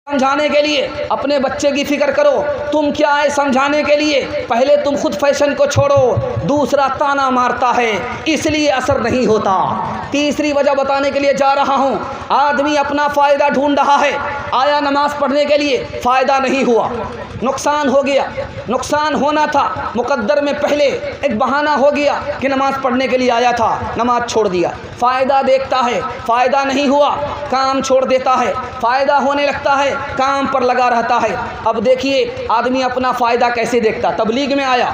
سمجھانے کے لیے اپنے بچے کی فکر کرو، تم کیا ہے سمجھانے کے لیے، پہلے تم خود فیشن کو چھوڑو، دوسرا تانا مارتا ہے اس لیے اثر نہیں ہوتا۔ تیسری وجہ بتانے کے لیے جا رہا ہوں، آدمی اپنا فائدہ ڈھونڈ رہا ہے، آیا نماز پڑھنے کے لیے، فائدہ نہیں ہوا، نقصان ہو گیا، نقصان ہونا تھا مقدر میں، پہلے ایک بہانہ ہو گیا کہ نماز پڑھنے کے لیے آیا تھا، نماز چھوڑ دیا، فائدہ دیکھتا ہے، فائدہ نہیں ہوا، کام چھوڑ دیتا ہے، فائدہ ہونے لگتا ہے، کام پر لگا رہتا ہے۔ اب دیکھیے آدمی اپنا فائدہ کیسے دیکھتا، تبلیغ میں آیا،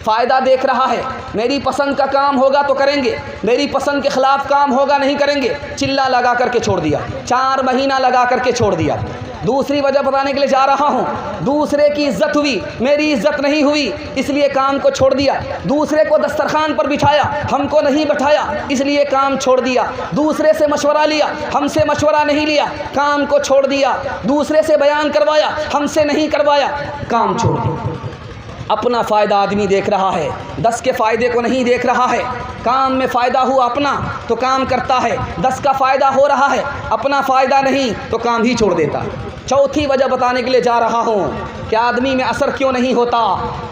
فائدہ دیکھ رہا ہے، میری پسند کا کام ہوگا تو کریں گے، میری پسند کے خلاف کام ہوگا نہیں کریں گے، چلا لگا کر کے چھوڑ دیا، 4 مہینہ لگا کر کے چھوڑ دیا۔ دوسری وجہ بتانے کے لیے جا رہا ہوں، دوسرے کی عزت ہوئی، میری عزت نہیں ہوئی اس لیے کام کو چھوڑ دیا، دوسرے کو دسترخوان پر بٹھایا، ہم کو نہیں بٹھایا اس لیے کام چھوڑ دیا، دوسرے سے مشورہ لیا، ہم سے مشورہ نہیں لیا، کام کو چھوڑ دیا، دوسرے سے بیان کروایا، ہم سے نہیں کروایا، کام چھوڑ دیا۔ اپنا فائدہ آدمی دیکھ رہا ہے، 10 کے فائدے کو نہیں دیکھ رہا ہے، کام میں فائدہ ہوا اپنا تو کام کرتا ہے، 10 کا فائدہ ہو رہا ہے، اپنا فائدہ نہیں تو کام ہی چھوڑ دیتا ہے۔ چوتھی وجہ بتانے کے لیے جا رہا ہوں کہ آدمی میں اثر کیوں نہیں ہوتا،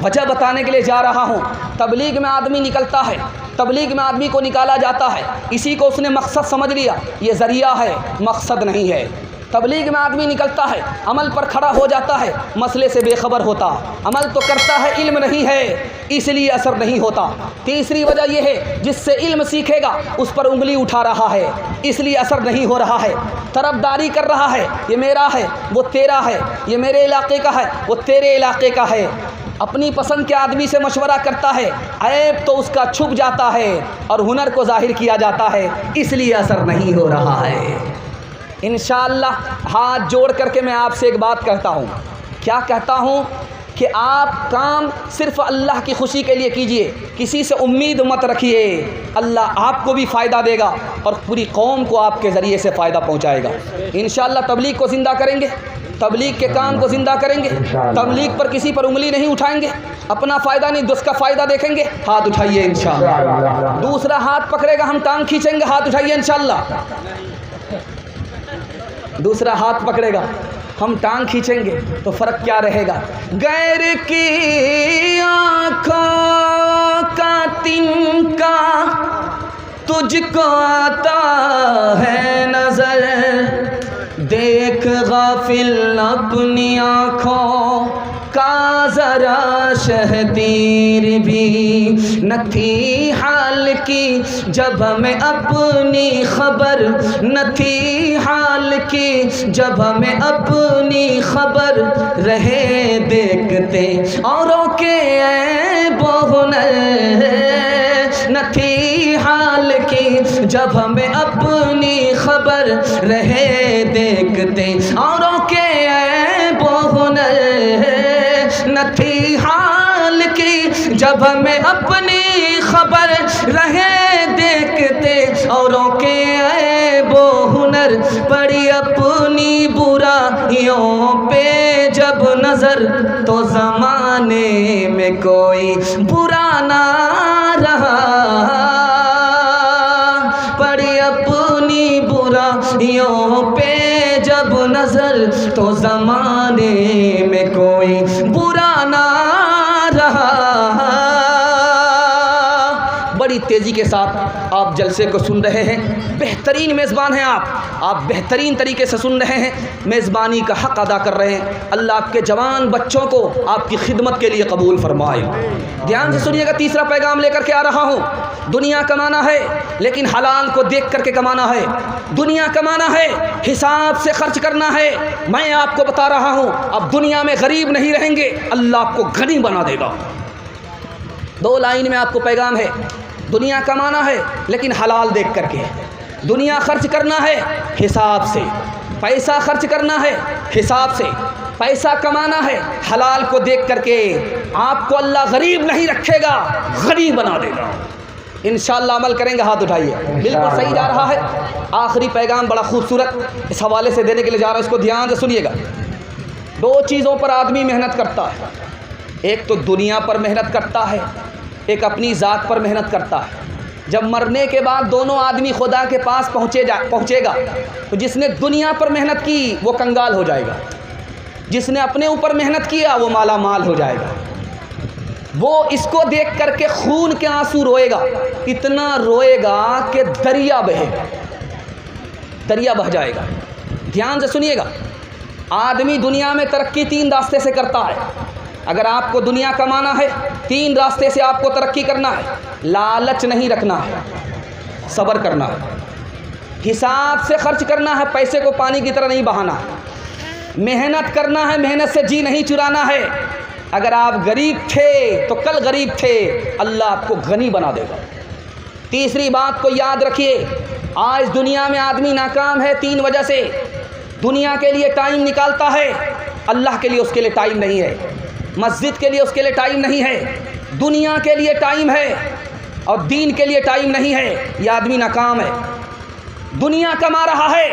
وجہ بتانے کے لیے جا رہا ہوں۔ تبلیغ میں آدمی نکلتا ہے، تبلیغ میں آدمی کو نکالا جاتا ہے، اسی کو اس نے مقصد سمجھ لیا، یہ ذریعہ ہے مقصد نہیں ہے۔ تبلیغ میں آدمی نکلتا ہے، عمل پر کھڑا ہو جاتا ہے، مسئلے سے بے خبر ہوتا، عمل تو کرتا ہے، علم نہیں ہے اس لیے اثر نہیں ہوتا۔ تیسری وجہ یہ ہے جس سے علم سیکھے گا اس پر انگلی اٹھا رہا ہے اس لیے اثر نہیں ہو رہا ہے، طرفداری کر رہا ہے، یہ میرا ہے وہ تیرا ہے، یہ میرے علاقے کا ہے وہ تیرے علاقے کا ہے، اپنی پسند کے آدمی سے مشورہ کرتا ہے، عیب تو اس کا چھپ جاتا ہے اور ہنر کو ظاہر کیا جاتا ہے اس لیے اثر نہیں ہو رہا ہے۔ انشاءاللہ ہاتھ جوڑ کر کے میں آپ سے ایک بات کہتا ہوں، کیا کہتا ہوں کہ آپ کام صرف اللہ کی خوشی کے لیے کیجئے، کسی سے امید مت رکھیے، اللہ آپ کو بھی فائدہ دے گا اور پوری قوم کو آپ کے ذریعے سے فائدہ پہنچائے گا۔ انشاءاللہ تبلیغ کو زندہ کریں گے، تبلیغ کے کام کو زندہ کریں گے، تبلیغ پر کسی پر انگلی نہیں اٹھائیں گے، اپنا فائدہ نہیں دوسرے کا فائدہ دیکھیں گے، ہاتھ اٹھائیے انشاءاللہ، دوسرا ہاتھ پکڑے گا ہم ٹانگ کھینچیں گے، ہاتھ اٹھائیے انشاءاللہ، دوسرا ہاتھ پکڑے گا ہم ٹانگ کھینچیں گے تو فرق کیا رہے گا؟ غیر کی آنکھوں کا تنکا تجھ کو آتا ہے نظر، دیکھ غافل اپنی آنکھوں کا ذرا شہدیر بھی نہ تھی حال کی جب ہمیں اپنی خبر، نہ تھی حال کی جب ہمیں اپنی خبر، رہے دیکھتے اوروں کے عیب و ہنر، نہ تھی حال کی جب ہمیں اپنی خبر، رہے دیکھتے اوروں کے عیب و ہنر، نہ تھی حال کی جب ہمیں اپنی خبر، رہے دیکھتے اوروں کے عیب و ہنر، پڑی اپنی برائیوں پہ جب نظر تو زمانے میں کوئی برا نہ رہا، پڑی اپنی برائیوں پہ جب نظر تو زمانے میں کوئی برا نہ رہا۔ بڑی تیزی کے ساتھ آپ جلسے کو سن رہے ہیں، بہترین میزبان ہیں آپ بہترین طریقے سے سن رہے ہیں، میزبانی کا حق ادا کر رہے ہیں، اللہ آپ کے جوان بچوں کو آپ کی خدمت کے لیے قبول فرمائے۔ دھیان سے سنیے گا، تیسرا پیغام لے کر کے آ رہا ہوں، دنیا کمانا ہے لیکن حلال کو دیکھ کر کے کمانا ہے، دنیا کمانا ہے حساب سے خرچ کرنا ہے۔ میں آپ کو بتا رہا ہوں اب دنیا میں غریب نہیں رہیں گے، اللہ آپ کو غنی بنا دے گا۔ 2 لائن میں آپ کو پیغام ہے، دنیا کمانا ہے لیکن حلال دیکھ کر کے، دنیا خرچ کرنا ہے حساب سے، پیسہ خرچ کرنا ہے حساب سے، پیسہ کمانا ہے حلال کو دیکھ کر کے، آپ کو اللہ غریب نہیں رکھے گا، غنی بنا دے گا۔ انشاءاللہ عمل کریں گے، ہاتھ اٹھائیے، بالکل صحیح جا رہا ہے۔ آخری پیغام بڑا خوبصورت اس حوالے سے دینے کے لیے جا رہا ہوں، اس کو دھیان سے سنیے گا۔ 2 چیزوں پر آدمی محنت کرتا ہے، ایک تو دنیا پر محنت کرتا ہے، ایک اپنی ذات پر محنت کرتا ہے۔ جب مرنے کے بعد دونوں آدمی خدا کے پاس پہنچے گا تو جس نے دنیا پر محنت کی وہ کنگال ہو جائے گا، جس نے اپنے اوپر محنت کیا وہ مالا مال ہو جائے گا۔ وہ اس کو دیکھ کر کے خون کے آنسو روئے گا، اتنا روئے گا کہ دریا بہے گا، دریا بہہ جائے گا۔ دھیان سے سنیے گا، آدمی دنیا میں ترقی 3 راستے سے کرتا ہے۔ اگر آپ کو دنیا کمانا ہے 3 راستے سے آپ کو ترقی کرنا ہے۔ لالچ نہیں رکھنا ہے، صبر کرنا ہے، حساب سے خرچ کرنا ہے، پیسے کو پانی کی طرح نہیں بہانا ہے، محنت کرنا ہے، محنت سے جی نہیں چرانا ہے۔ اگر آپ غریب تھے تو کل غریب تھے، اللہ آپ کو غنی بنا دے گا۔ تیسری بات کو یاد رکھیے، آج دنیا میں آدمی ناکام ہے 3 وجہ سے۔ دنیا کے لیے ٹائم نکالتا ہے، اللہ کے لیے اس کے لیے ٹائم نہیں ہے، مسجد کے لیے اس کے لیے ٹائم نہیں ہے، دنیا کے لیے ٹائم ہے اور دین کے لیے ٹائم نہیں ہے، یہ آدمی ناکام ہے۔ دنیا کما رہا ہے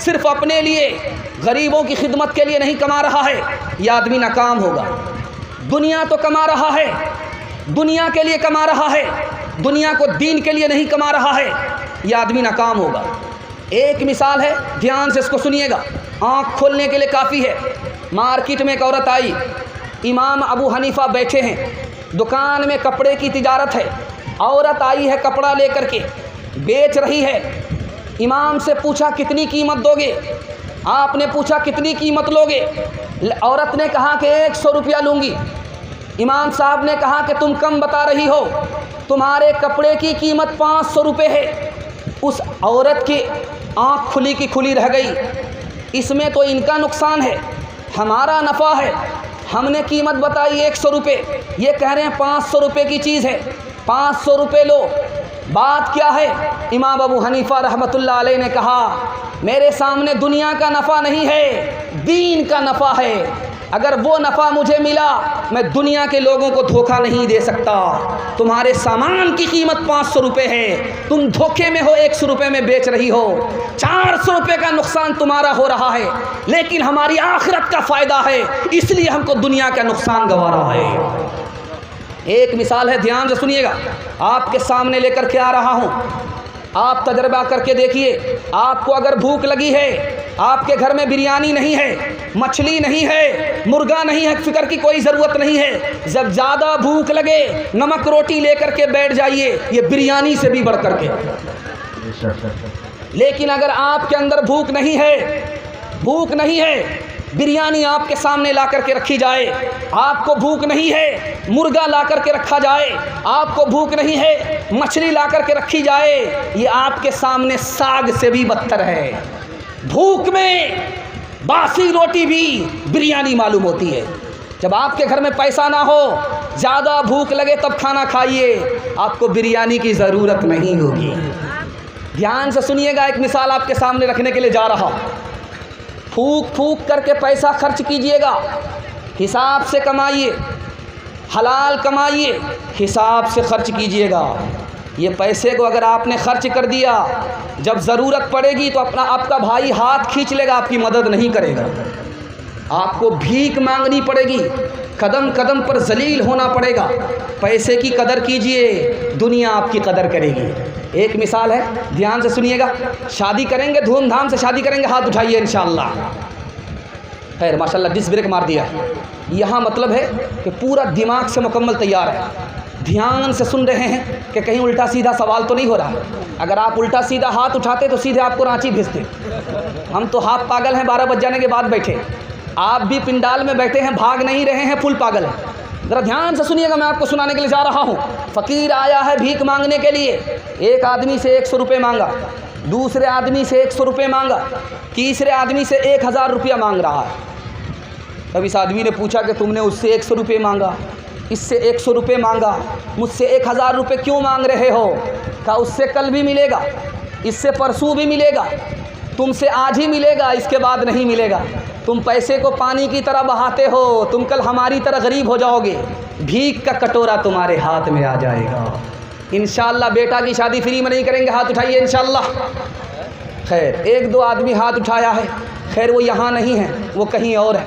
صرف اپنے لیے، غریبوں کی خدمت کے لیے نہیں کما رہا ہے، یہ آدمی ناکام ہوگا۔ دنیا تو کما رہا ہے، دنیا کے لیے کما رہا ہے، دنیا کو دین کے لیے نہیں کما رہا ہے، یہ آدمی ناکام ہوگا۔ ایک مثال ہے، دھیان سے اس کو سنیے گا، آنکھ کھولنے کے لیے کافی ہے۔ مارکیٹ میں ایک عورت آئی، امام ابو حنیفہ بیٹھے ہیں، دکان میں کپڑے کی تجارت ہے، عورت آئی ہے کپڑا لے کر کے بیچ رہی ہے۔ امام سے پوچھا کتنی قیمت دو گے؟ آپ نے پوچھا کتنی قیمت لوگے؟ عورت نے کہا کہ 100 روپیہ لوں گی۔ امام صاحب نے کہا کہ تم کم بتا رہی ہو، تمہارے کپڑے کی قیمت 500 روپے ہے۔ اس عورت کی آنکھ کھلی کی کھلی رہ گئی، اس میں تو ان کا نقصان ہے، ہمارا نفع ہے۔ ہم نے قیمت بتائی 100 روپے، یہ کہہ رہے ہیں 500 روپے کی چیز ہے، 500 روپے لو۔ بات کیا ہے؟ امام ابو حنیفہ رحمۃ اللہ علیہ نے کہا میرے سامنے دنیا کا نفع نہیں ہے، دین کا نفع ہے۔ اگر وہ نفع مجھے ملا، میں دنیا کے لوگوں کو دھوکہ نہیں دے سکتا۔ تمہارے سامان کی قیمت 500 روپے ہے، تم دھوکے میں ہو، 100 روپے میں بیچ رہی ہو، 400 روپے کا نقصان تمہارا ہو رہا ہے، لیکن ہماری آخرت کا فائدہ ہے، اس لیے ہم کو دنیا کا نقصان گوارا ہے۔ ایک مثال ہے، دھیان سے سنیے گا، آپ کے سامنے لے کر کے آ رہا ہوں، آپ تجربہ کر کے دیکھیے۔ آپ کو اگر بھوک لگی ہے، آپ کے گھر میں بریانی نہیں ہے، مچھلی نہیں ہے، مرغا نہیں ہے، فکر کی کوئی ضرورت نہیں ہے۔ جب زیادہ بھوک لگے نمک روٹی لے کر کے بیٹھ جائیے، یہ بریانی سے بھی بڑھ کر کے۔ لیکن اگر آپ کے اندر بھوک نہیں ہے، بریانی آپ کے سامنے لا کر کے رکھی جائے، آپ کو بھوک نہیں ہے، مرغا لا کر کے رکھا جائے، آپ کو بھوک نہیں ہے، مچھلی لا کر کے رکھی جائے، یہ آپ کے سامنے ساگ سے بھی بدتر ہے۔ بھوک میں باسی روٹی بھی بریانی معلوم ہوتی ہے۔ جب آپ کے گھر میں پیسہ نہ ہو، زیادہ بھوک لگے تب کھانا کھائیے، آپ کو بریانی کی ضرورت نہیں ہوگی۔ دھیان سے سنیے گا، ایک مثال آپ کے سامنے رکھنے کے لیے جا رہا ہوں۔ پھونک پھونک کر کے پیسہ خرچ کیجئے گا، حساب سے کمائیے، حلال کمائیے، حساب سے خرچ کیجئے گا۔ یہ پیسے کو اگر آپ نے خرچ کر دیا، جب ضرورت پڑے گی تو آپ کا بھائی ہاتھ کھینچ لے گا، آپ کی مدد نہیں کرے گا، آپ کو بھیک مانگنی پڑے گی، قدم قدم پر ذلیل ہونا پڑے گا۔ پیسے کی قدر کیجئے، دنیا آپ کی قدر کرے گی۔ ایک مثال ہے، دھیان سے سنیے گا، شادی کریں گے، دھوم دھام سے شادی کریں گے، ہاتھ اٹھائیے انشاءاللہ۔ خیر ماشاءاللہ ڈس بریک مار دیا۔ یہاں مطلب ہے کہ پورا دماغ سے مکمل تیار ہے، دھیان سے سن رہے ہیں کہ کہیں الٹا سیدھا سوال تو نہیں ہو رہا۔ اگر آپ الٹا سیدھا ہاتھ اٹھاتے تو سیدھے آپ کو رانچی بھیجتے۔ ہم تو ہاف پاگل ہیں، 12 بج جانے کے بعد بیٹھے، آپ بھی پنڈال میں بیٹھے ہیں، بھاگ نہیں رہے ہیں، فل پاگل ہیں۔ ذرا دھیان سے سنیے گا، میں آپ کو سنانے کے لیے جا رہا ہوں۔ فقیر آیا ہے بھیک مانگنے کے لیے، ایک آدمی سے 100 روپے مانگا، دوسرے آدمی سے 100 روپے مانگا، تیسرے آدمی سے 1000 روپیہ مانگ رہا ہے۔ اب اس آدمی نے پوچھا کہ تم نے اس سے 100 روپے مانگا، اس سے 100 روپے مانگا، مجھ سے 1000 روپے کیوں مانگ رہے ہو؟ کہا اس سے کل بھی ملے گا، اس سے پرسوں بھی ملے گا، تم سے آج ہی ملے گا، اس کے بعد نہیں ملے گا۔ تم پیسے کو پانی کی طرح بہاتے ہو، تم کل ہماری طرح غریب ہو جاؤ گے، بھیک کا کٹورا تمہارے ہاتھ میں آ جائے گا۔ انشاءاللہ بیٹا کی شادی فری میں نہیں کریں گے، ہاتھ اٹھائیے انشاءاللہ۔ خیر 1-2 آدمی ہاتھ اٹھایا ہے، خیر وہ یہاں نہیں ہے، وہ کہیں اور ہے۔